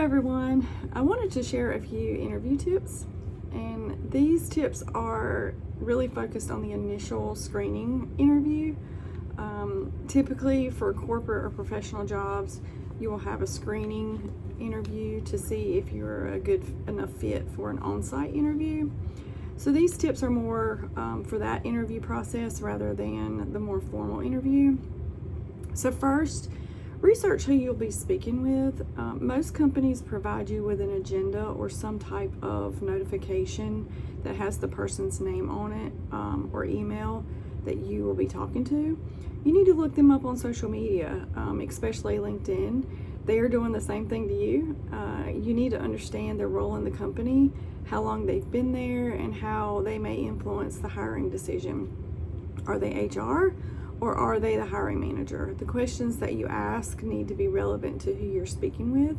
everyone. I wanted to share a few interview tips, and these tips are really focused on the initial screening interview. Typically for corporate or professional jobs, you will have a screening interview to see if you're a good enough fit for an on-site interview. So these tips are more for that interview process rather than the more formal interview. So first, research who you'll be speaking with. Most companies provide you with an agenda or some type of notification that has the person's name on it or email that you will be talking to. You need to look them up on social media, especially LinkedIn. They are doing the same thing to you. You need to understand their role in the company, how long they've been there, and how they may influence the hiring decision. Are they HR? Or are they the hiring manager? The questions that you ask need to be relevant to who you're speaking with.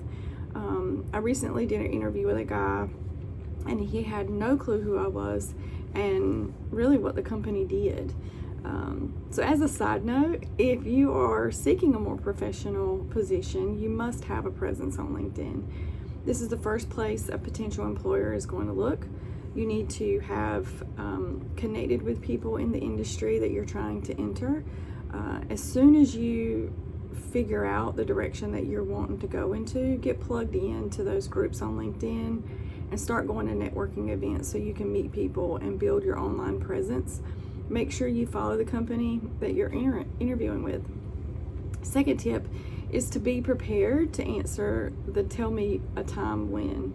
I recently did an interview with a guy, and he had no clue who I was and really what the company did. So as a side note, if you are seeking a more professional position, you must have a presence on LinkedIn. This is the first place a potential employer is going to look. You need to have connected with people in the industry that you're trying to enter. As soon as you figure out the direction that you're wanting to go into, get plugged into those groups on LinkedIn and start going to networking events so you can meet people and build your online presence. Make sure you follow the company that you're interviewing with. Second tip is to be prepared to answer the tell me a time when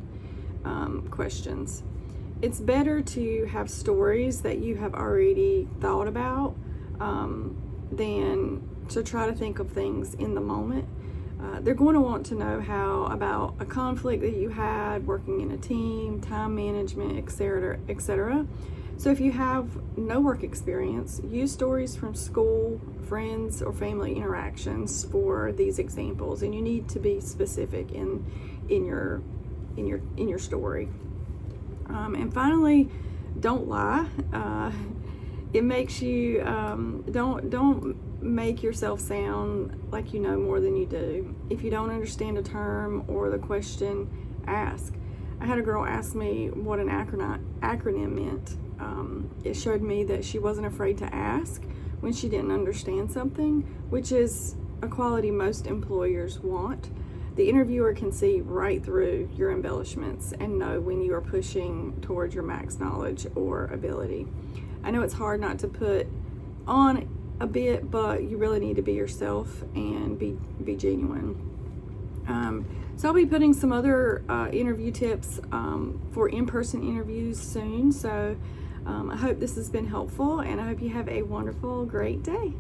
questions. It's better to have stories that you have already thought about than to try to think of things in the moment. They're going to want to know how about a conflict that you had working in a team, time management, etc. So if you have no work experience, use stories from school, friends, or family interactions for these examples, and you need to be specific in your story. And finally, don't lie. It makes you don't make yourself sound like you know more than you do. If you don't understand a term or the question, ask. I had a girl ask me what an acronym meant. It showed me that she wasn't afraid to ask when she didn't understand something, which is a quality most employers want. The interviewer can see right through your embellishments and know when you are pushing towards your max knowledge or ability. I know it's hard not to put on a bit, but you really need to be yourself and be genuine. So I'll be putting some other interview tips for in-person interviews soon. So I hope this has been helpful, and I hope you have a wonderful, great day.